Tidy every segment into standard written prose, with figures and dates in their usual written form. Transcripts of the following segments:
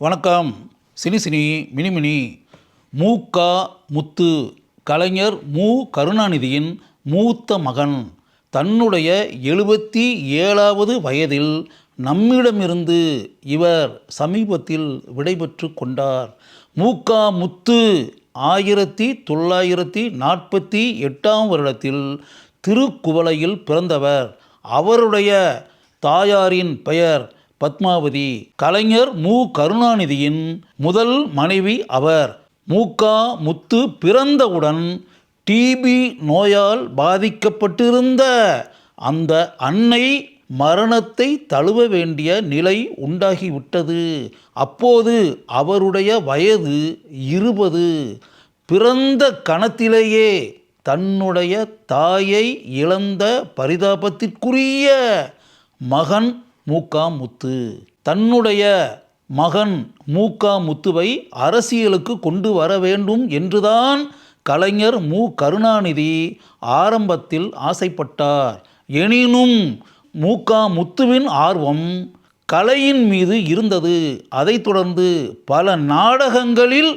வணக்கம். சினி மினிமினி. மு.க. முத்து கலைஞர் மு. கருணாநிதியின் மூத்த மகன். தன்னுடைய 77வது வயதில் நம்மிடமிருந்து இவர் சமீபத்தில் விடைபெற்று கொண்டார். மு.க. முத்து 1948ஆம் வருடத்தில் திருக்குவளையில் பிறந்தவர். அவருடைய தாயாரின் பெயர் பத்மாவதி. கலைஞர் மு. கருணாநிதியின் முதல் மனைவி அவர். மு.க. முத்து பிறந்தவுடன் டிபி நோயால் பாதிக்கப்பட்டிருந்த அந்த அன்னை மரணத்தை தழுவ வேண்டிய நிலை உண்டாகிவிட்டது. அப்போது அவருடைய வயது 20. பிறந்த கணத்திலேயே தன்னுடைய தாயை இழந்த பரிதாபத்திற்குரிய மகன் மு.க. முத்து. தன்னுடைய மகன் மு.க. முத்துவை அரசியலுக்கு கொண்டு வர வேண்டும் என்றுதான் கலைஞர் மு. கருணாநிதி ஆரம்பத்தில் ஆசைப்பட்டார். எனினும் மு.க. முத்துவின் ஆர்வம் கலையின் மீது இருந்தது. அதைத் தொடர்ந்து பல நாடகங்களில்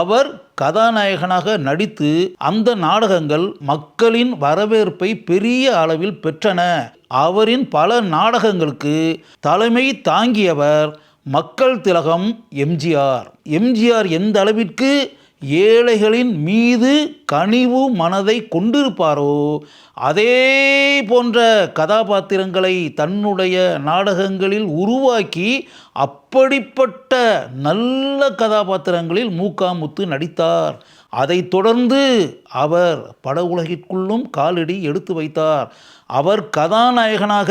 அவர் கதாநாயகனாக நடித்து அந்த நாடகங்கள் மக்களின் வரவேற்பை பெரிய அளவில் பெற்றன. அவரின் பல நாடகங்களுக்கு தலைமை தாங்கியவர் மக்கள் திலகம் எம்ஜிஆர். எம்ஜிஆர் எந்த அளவிற்கு ஏழைகளின் மீது கனிவு மனதை கொண்டிருப்பாரோ அதே போன்ற கதாபாத்திரங்களை தன்னுடைய நாடகங்களில் உருவாக்கி அப்படிப்பட்ட நல்ல கதாபாத்திரங்களில் மு.க. முத்து நடித்தார். அதைத் தொடர்ந்து அவர் பட உலகிற்குள்ளும் காலடி எடுத்து வைத்தார். அவர் கதாநாயகனாக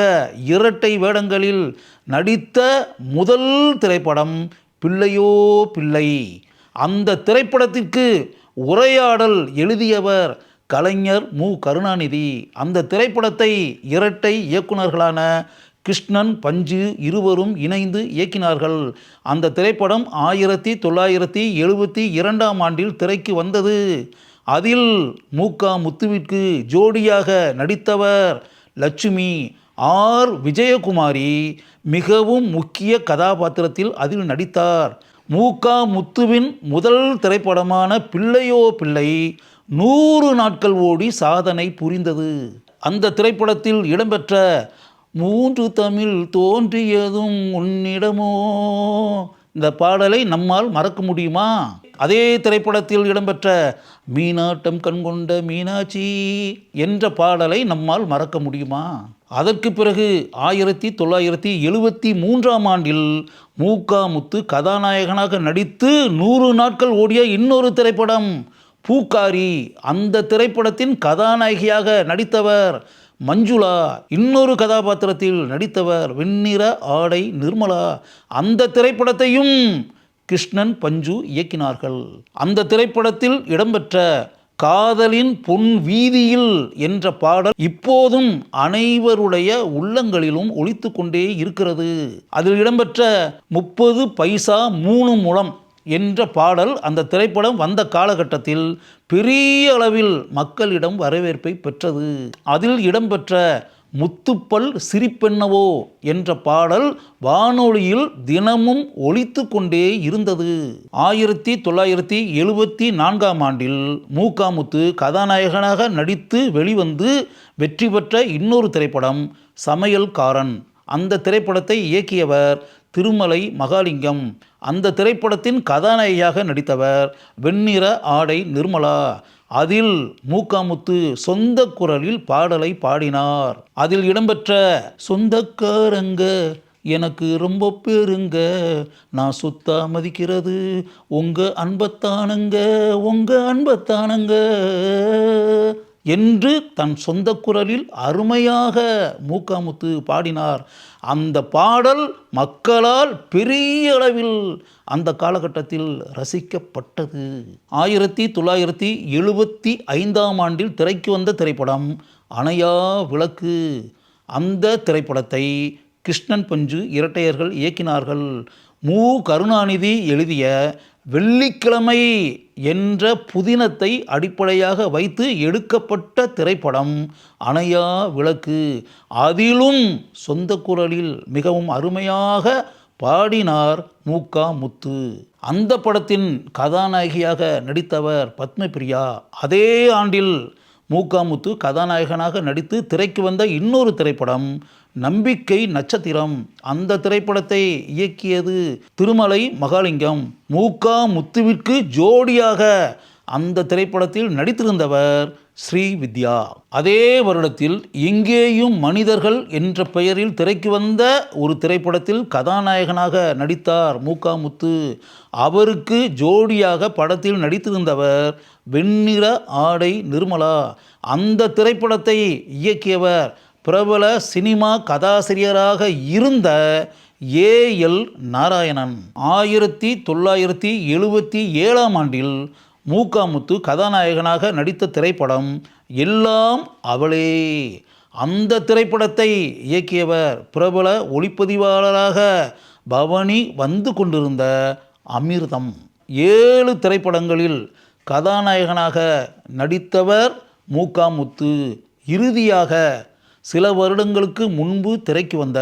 இரட்டை வேடங்களில் நடித்த முதல் திரைப்படம் பிள்ளையோ பிள்ளை. அந்த திரைப்படத்திற்கு உரையாடல் எழுதியவர் கலைஞர் மு. கருணாநிதி. அந்த திரைப்படத்தை இரட்டை இயக்குநர்களான கிருஷ்ணன், பஞ்சு இருவரும் இணைந்து இயக்கினார்கள். அந்த திரைப்படம் 1972ஆம் ஆண்டில் திரைக்கு வந்தது. அதில் மு.க. முத்துவிற்கு ஜோடியாக நடித்தவர் லட்சுமி. ஆர். விஜயகுமாரி மிகவும் முக்கிய கதாபாத்திரத்தில் அதில் நடித்தார். மு.க. முத்துவின் முதல் திரைப்படமான பிள்ளையோ பிள்ளை 100 நாட்கள் ஓடி சாதனை புரிந்தது. அந்த திரைப்படத்தில் இடம்பெற்ற 3 தமிழ் தோன்றியதும் உன்னிடமோ இந்த பாடலை நம்மால் மறக்க முடியுமா? அதே திரைப்படத்தில் இடம்பெற்ற மீனாட்டம் கண்கொண்ட மீனாட்சி என்ற பாடலை நம்மால் மறக்க முடியுமா? அதற்கு பிறகு 1973ஆம் ஆண்டில் மு.க. முத்து கதாநாயகனாக நடித்து 100 நாட்கள் ஓடிய இன்னொரு திரைப்படம் பூக்காரி. அந்த திரைப்படத்தின் கதாநாயகியாக நடித்தவர் மஞ்சுளா. இன்னொரு கதாபாத்திரத்தில் நடித்தவர் வெண்ணிற ஆடை நிர்மலா. அந்த திரைப்படத்தையும் கிருஷ்ணன், பஞ்சு இயக்கினார்கள். அந்த திரைப்படத்தில் இடம்பெற்ற காதலின் பொன் வீதியில் என்ற பாடல் இப்போதும் அனைவருடைய உள்ளங்களிலும் ஒலித்து கொண்டே இருக்கிறது. அதில் இடம்பெற்ற 30 பைசா 3 முழம் என்ற பாடல் அந்த திரைப்படம் வந்த காலகட்டத்தில் பெரிய அளவில் மக்களிடம் வரவேற்பை பெற்றது. அதில் இடம்பெற்ற முத்துப்பல் சிரிப்பென்னவோ என்ற பாடல் வானொலியில் தினமும் ஒலித்து கொண்டே இருந்தது. 1974ஆம் ஆண்டில் மு.க. முத்து கதாநாயகனாக நடித்து வெளிவந்து வெற்றி பெற்ற இன்னொரு திரைப்படம் சமையல்காரன். அந்த திரைப்படத்தை இயக்கியவர் திருமலை மகாலிங்கம். அந்த திரைப்படத்தின் கதாநாயகியாக நடித்தவர் வெண்ணிற ஆடை நிர்மலா. அதில் மு.க. முத்து சொந்த குரலில் பாடலை பாடினார். அதில் இடம்பெற்ற சொந்தக்காரங்க எனக்கு ரொம்ப பேருங்க, நான் சொத்தா மதிக்கிறது உங்க அன்பத்தானுங்க, உங்க அன்பத்தானுங்க என்று தன் சொந்த குரலில் அருமையாக மு.க. முத்து பாடினார். அந்த பாடல் மக்களால் பெரிய அளவில் அந்த காலகட்டத்தில் ரசிக்கப்பட்டது. 1975ஆம் ஆண்டில் திரைக்கு வந்த திரைப்படம் அணையா விளக்கு. அந்த திரைப்படத்தை கிருஷ்ணன், பஞ்சு இரட்டையர்கள் இயக்கினார்கள். மு. கருணாநிதி எழுதிய வெள்ளிக்கிழமை என்ற புதினத்தை அடிப்படையாக வைத்து எடுக்கப்பட்ட திரைப்படம் அணையா விளக்கு. அதிலும் சொந்த குரலில் மிகவும் அருமையாக பாடினார் மூகா முத்து. அந்த படத்தின் கதாநாயகியாக நடித்தவர் பத்மபிரியா. அதே ஆண்டில் மூகா முத்து கதாநாயகனாக நடித்து திரைக்கு வந்த இன்னொரு திரைப்படம் நம்பிக்கை நட்சத்திரம். அந்த திரைப்படத்தை இயக்கியது திருமலை மகாலிங்கம். மூகா முத்துவிற்கு ஜோடியாக அந்த திரைப்படத்தில் நடித்திருந்தவர் ஸ்ரீவித்யா. அதே வருடத்தில் எங்கேயும் மனிதர்கள் என்ற பெயரில் திரைக்கு வந்த ஒரு திரைப்படத்தில் கதாநாயகனாக நடித்தார் மூகா முத்து. அவருக்கு ஜோடியாக படத்தில் நடித்திருந்தவர் வெண்ணிற ஆடை நிர்மலா. அந்த திரைப்படத்தை இயக்கியவர் பிரபல சினிமா கதாசிரியராக இருந்த ஏ.எல். நாராயணன். 1977ஆம் ஆண்டில் மூகா முத்து கதாநாயகனாக நடித்த திரைப்படம் எல்லாம் அவளே. அந்த திரைப்படத்தை இயக்கியவர் பிரபல ஒளிப்பதிவாளராக பவனி வந்து கொண்டிருந்த அமிர்தம். 7 திரைப்படங்களில் கதாநாயகனாக நடித்தவர் மூகா முத்து. இறுதியாக சில வருடங்களுக்கு முன்பு திரைக்கு வந்த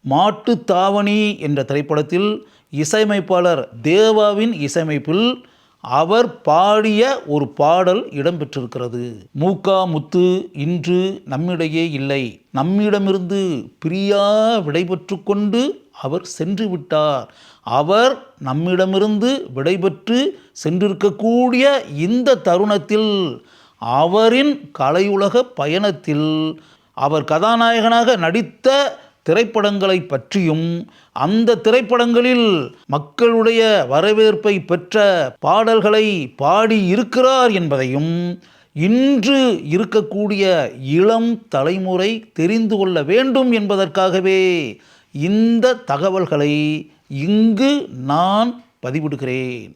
மாட்டுத்தாவணி என்ற திரைப்படத்தில் இசையமைப்பாளர் தேவாவின் இசையமைப்பில் அவர் பாடிய ஒரு பாடல் இடம்பெற்றிருக்கிறது. மூகா முத்து இன்று நம்மிடையே இல்லை, நம்மிடமிருந்து பிரியா விடைபெற்று கொண்டு அவர் சென்று விட்டார். அவர் நம்மிடமிருந்து விடைபெற்று சென்றிருக்கக்கூடிய இந்த தருணத்தில் அவரின் கலையுலக பயணத்தில் அவர் கதாநாயகனாக நடித்த திரைப்படங்களை பற்றியும் அந்த திரைப்படங்களில் மக்களுடைய வரவேற்பை பெற்ற பாடல்களை பாடி இருக்கிறார் என்பதையும் இன்று இருக்கக்கூடிய இளம் தலைமுறை தெரிந்து கொள்ள வேண்டும் என்பதற்காகவே இந்த தகவல்களை இங்கு நான் பதிவிடுகிறேன்.